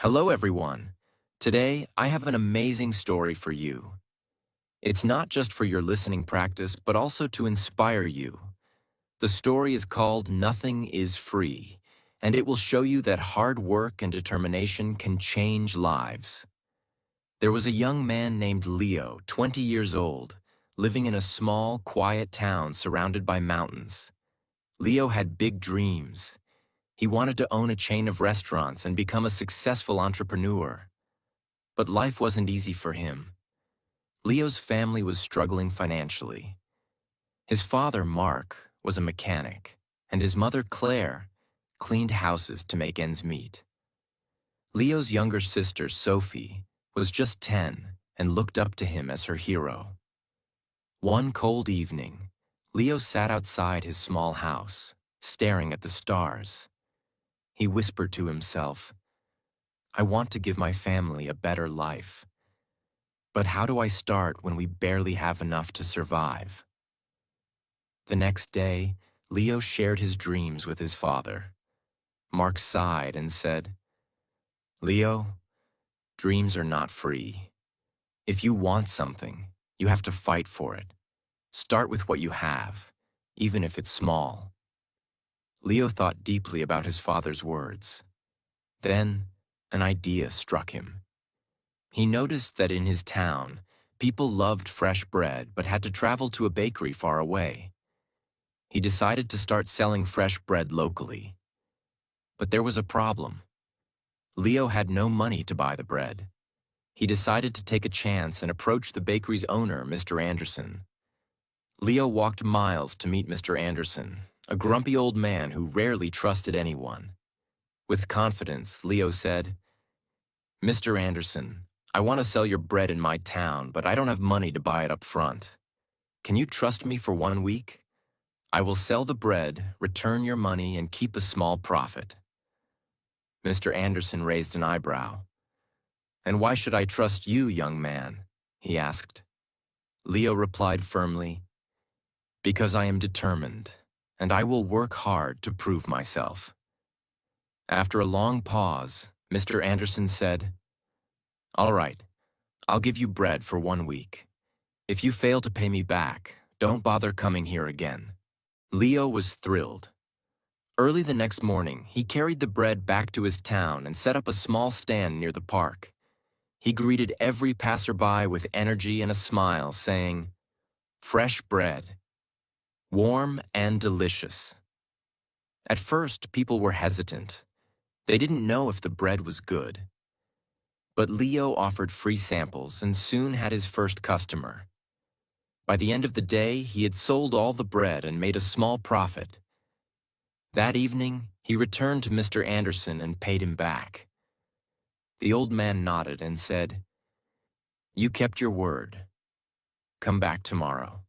Hello, everyone. Today, I have an amazing story for you. It's not just for your listening practice, but also to inspire you. The story is called Nothing is Free, and it will show you that hard work and determination can change lives. There was a young man named Leo, 20 years old, living in a small, quiet town surrounded by mountains. Leo had big dreams. He wanted to own a chain of restaurants and become a successful entrepreneur. But life wasn't easy for him. Leo's family was struggling financially. His father, Mark, was a mechanic, and his mother, Claire, cleaned houses to make ends meet. Leo's younger sister, Sophie, was just 10 and looked up to him as her hero. One cold evening, Leo sat outside his small house, staring at the stars. He whispered to himself, "I want to give my family a better life. But how do I start when we barely have enough to survive?" The next day, Leo shared his dreams with his father. Mark sighed and said, "Leo, dreams are not free. If you want something, you have to fight for it. Start with what you have, even if it's small." Leo thought deeply about his father's words. Then, an idea struck him. He noticed that in his town, people loved fresh bread but had to travel to a bakery far away. He decided to start selling fresh bread locally. But there was a problem. Leo had no money to buy the bread. He decided to take a chance and approach the bakery's owner, Mr. Anderson. Leo walked miles to meet Mr. Anderson, a grumpy old man who rarely trusted anyone. With confidence, Leo said, "Mr. Anderson, I want to sell your bread in my town, but I don't have money to buy it up front. Can you trust me for 1 week? I will sell the bread, return your money, and keep a small profit." Mr. Anderson raised an eyebrow. "And why should I trust you, young man?" he asked. Leo replied firmly, "Because I am determined, and I will work hard to prove myself." After a long pause, Mr. Anderson said, "All right, I'll give you bread for 1 week. If you fail to pay me back, don't bother coming here again." Leo was thrilled. Early the next morning, he carried the bread back to his town and set up a small stand near the park. He greeted every passerby with energy and a smile, saying, "Fresh bread, warm and delicious." At first, people were hesitant. They didn't know if the bread was good. But Leo offered free samples and soon had his first customer. By the end of the day, he had sold all the bread and made a small profit. That evening, he returned to Mr. Anderson and paid him back. The old man nodded and said, "You kept your word. Come back tomorrow."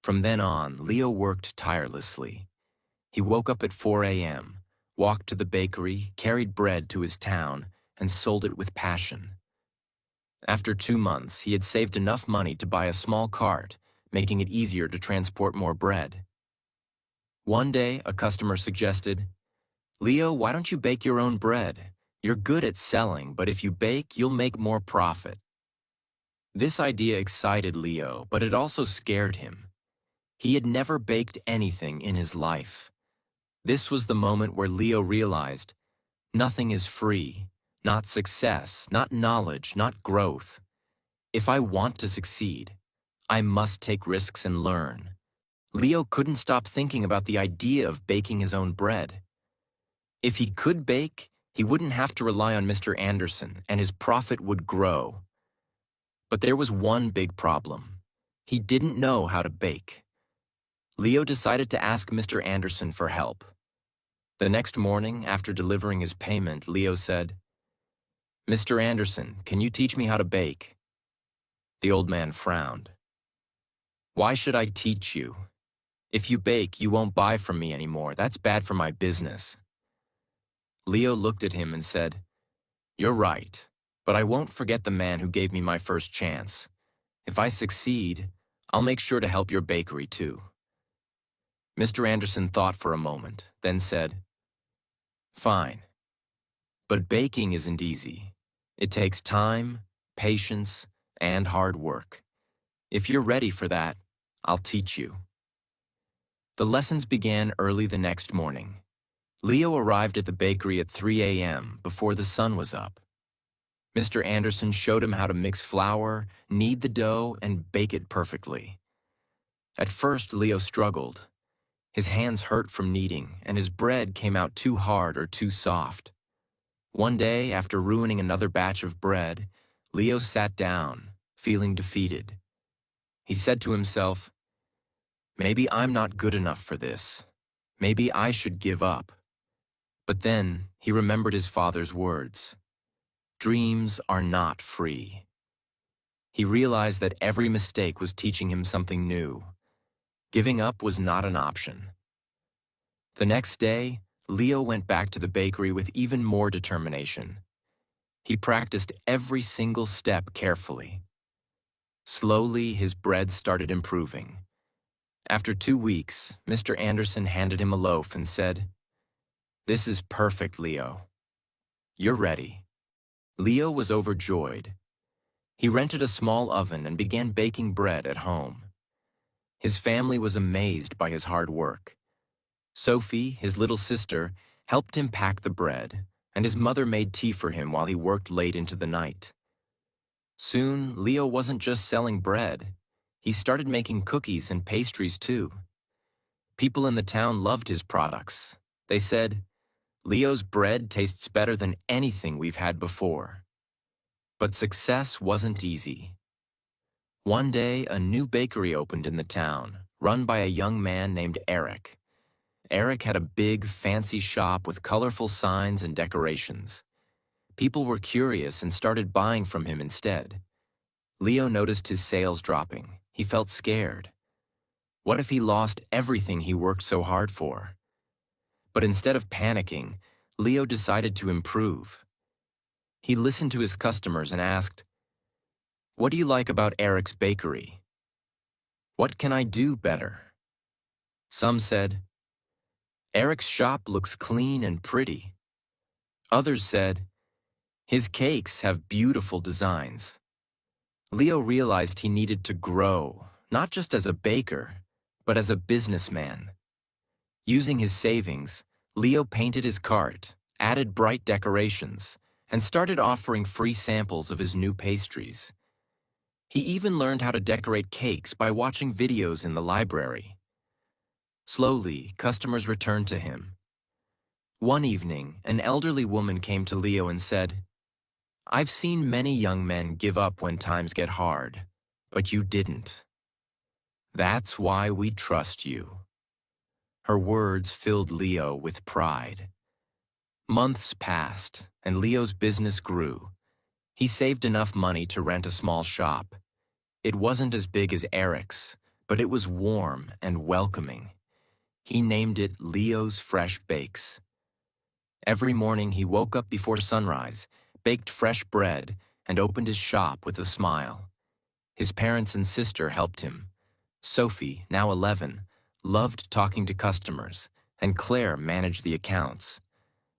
From then on, Leo worked tirelessly. He woke up at 4 a.m., walked to the bakery, carried bread to his town, and sold it with passion. After 2 months, he had saved enough money to buy a small cart, making it easier to transport more bread. One day, a customer suggested, "Leo, why don't you bake your own bread? You're good at selling, but if you bake, you'll make more profit." This idea excited Leo, but it also scared him. He had never baked anything in his life. This was the moment where Leo realized, nothing is free. Not success, not knowledge, not growth. If I want to succeed, I must take risks and learn. Leo couldn't stop thinking about the idea of baking his own bread. If he could bake, he wouldn't have to rely on Mr. Anderson, and his profit would grow. But there was one big problem. He didn't know how to bake. Leo decided to ask Mr. Anderson for help. The next morning, after delivering his payment, Leo said, "Mr. Anderson, can you teach me how to bake?" The old man frowned. "Why should I teach you? If you bake, you won't buy from me anymore. That's bad for my business." Leo looked at him and said, "You're right, but I won't forget the man who gave me my first chance. If I succeed, I'll make sure to help your bakery too." Mr. Anderson thought for a moment, then said, "Fine. But baking isn't easy. It takes time, patience, and hard work. If you're ready for that, I'll teach you. The lessons began early the next morning. Leo arrived at the bakery at 3 a.m. before the sun was up. Mr. Anderson showed him how to mix flour, knead the dough, and bake it perfectly. At first, Leo struggled. His hands hurt from kneading, and his bread came out too hard or too soft. One day, after ruining another batch of bread, Leo sat down, feeling defeated. He said to himself, "Maybe I'm not good enough for this. Maybe I should give up." But then he remembered his father's words. Dreams are not free. He realized that every mistake was teaching him something new. Giving up was not an option. The next day, Leo went back to the bakery with even more determination. He practiced every single step carefully. Slowly, his bread started improving. After 2 weeks, Mr. Anderson handed him a loaf and said, "This is perfect, Leo. You're ready." Leo was overjoyed. He rented a small oven and began baking bread at home. His family was amazed by his hard work. Sophie, his little sister, helped him pack the bread, and his mother made tea for him while he worked late into the night. Soon, Leo wasn't just selling bread. He started making cookies and pastries too. People in the town loved his products. They said, "Leo's bread tastes better than anything we've had before." But success wasn't easy. One day, a new bakery opened in the town, run by a young man named Eric. Eric had a big, fancy shop with colorful signs and decorations. People were curious and started buying from him instead. Leo noticed his sales dropping. He felt scared. What if he lost everything he worked so hard for? But instead of panicking, Leo decided to improve. He listened to his customers and asked, "What do you like about Eric's bakery? What can I do better?" Some said, "Eric's shop looks clean and pretty." Others said, "His cakes have beautiful designs." Leo realized he needed to grow, not just as a baker, but as a businessman. Using his savings, Leo painted his cart, added bright decorations, and started offering free samples of his new pastries. He even learned how to decorate cakes by watching videos in the library. Slowly, customers returned to him. One evening, an elderly woman came to Leo and said, "I've seen many young men give up when times get hard, but you didn't. That's why we trust you." Her words filled Leo with pride. Months passed, and Leo's business grew. He saved enough money to rent a small shop. It wasn't as big as Eric's, but it was warm and welcoming. He named it Leo's Fresh Bakes. Every morning he woke up before sunrise, baked fresh bread, and opened his shop with a smile. His parents and sister helped him. Sophie, now 11, loved talking to customers, and Claire managed the accounts.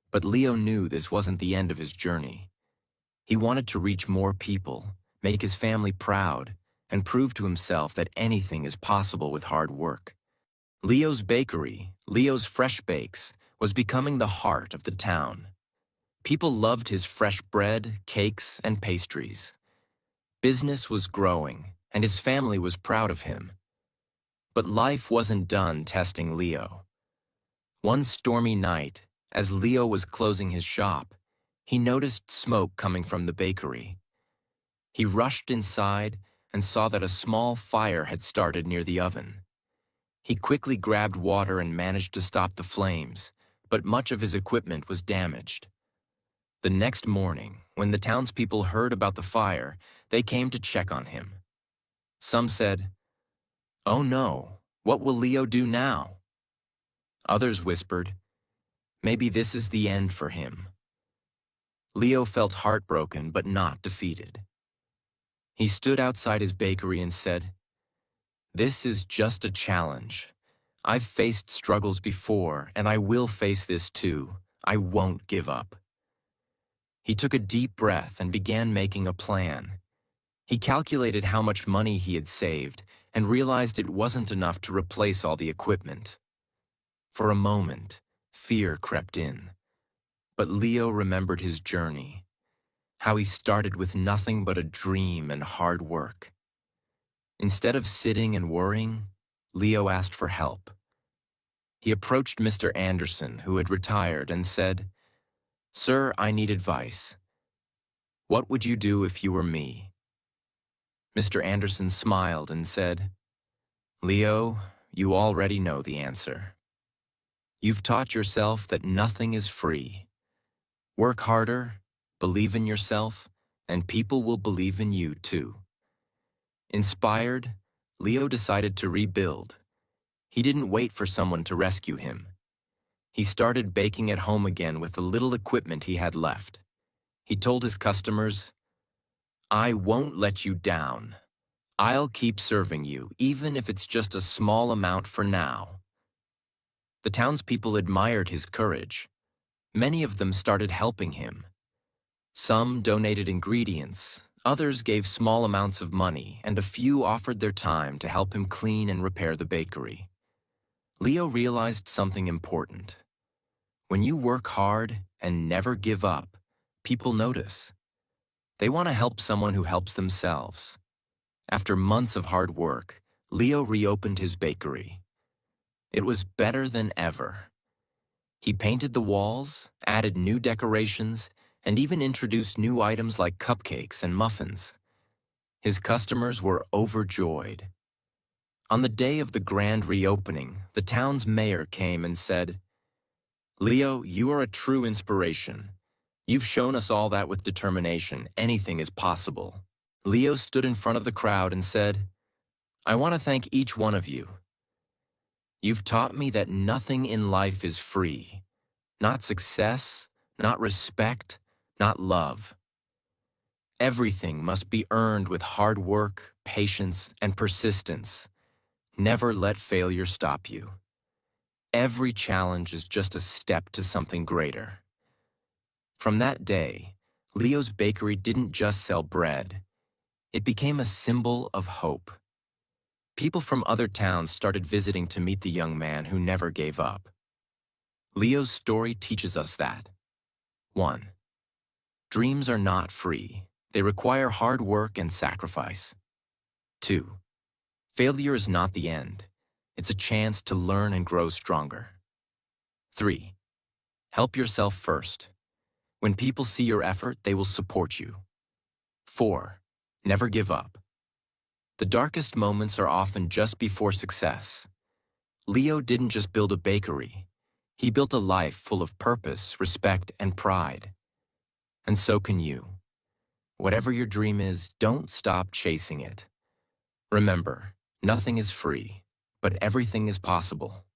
But Leo knew this wasn't the end of his journey. He wanted to reach more people, make his family proud, and prove to himself that anything is possible with hard work. Leo's bakery, Leo's Fresh Bakes, was becoming the heart of the town. People loved his fresh bread, cakes, and pastries. Business was growing, and his family was proud of him. But life wasn't done testing Leo. One stormy night, as Leo was closing his shop, he noticed smoke coming from the bakery. He rushed inside and saw that a small fire had started near the oven. He quickly grabbed water and managed to stop the flames, but much of his equipment was damaged. The next morning, when the townspeople heard about the fire, they came to check on him. Some said, "Oh no, what will Leo do now?" Others whispered, "Maybe this is the end for him." Leo felt heartbroken but not defeated. He stood outside his bakery and said, "This is just a challenge. I've faced struggles before, and I will face this too. I won't give up." He took a deep breath and began making a plan. He calculated how much money he had saved and realized it wasn't enough to replace all the equipment. For a moment, fear crept in. But Leo remembered his journey, how he started with nothing but a dream and hard work. Instead of sitting and worrying, Leo asked for help. He approached Mr. Anderson, who had retired, and said, "Sir, I need advice. What would you do if you were me?" Mr. Anderson smiled and said, "Leo, you already know the answer. You've taught yourself that nothing is free. Work harder, believe in yourself, and people will believe in you too." Inspired, Leo decided to rebuild. He didn't wait for someone to rescue him. He started baking at home again with the little equipment he had left. He told his customers, "I won't let you down. I'll keep serving you, even if it's just a small amount for now." The townspeople admired his courage. Many of them started helping him. Some donated ingredients, others gave small amounts of money, and a few offered their time to help him clean and repair the bakery. Leo realized something important. When you work hard and never give up, people notice. They want to help someone who helps themselves. After months of hard work, Leo reopened his bakery. It was better than ever. He painted the walls, added new decorations, and even introduced new items like cupcakes and muffins. His customers were overjoyed. On the day of the grand reopening, the town's mayor came and said, "Leo, you are a true inspiration. You've shown us all that with determination, anything is possible." Leo stood in front of the crowd and said, "I want to thank each one of you. You've taught me that nothing in life is free. Not success, not respect, not love. Everything must be earned with hard work, patience, and persistence. Never let failure stop you. Every challenge is just a step to something greater." From that day, Leo's bakery didn't just sell bread. It became a symbol of hope. People from other towns started visiting to meet the young man who never gave up. Leo's story teaches us that 1. Dreams are not free. They require hard work and sacrifice. 2. Failure is not the end. It's a chance to learn and grow stronger. 3. Help yourself first. When people see your effort, they will support you. 4. Never give up. The darkest moments are often just before success. Leo didn't just build a bakery. He built a life full of purpose, respect, and pride. And so can you. Whatever your dream is, don't stop chasing it. Remember, nothing is free, but everything is possible.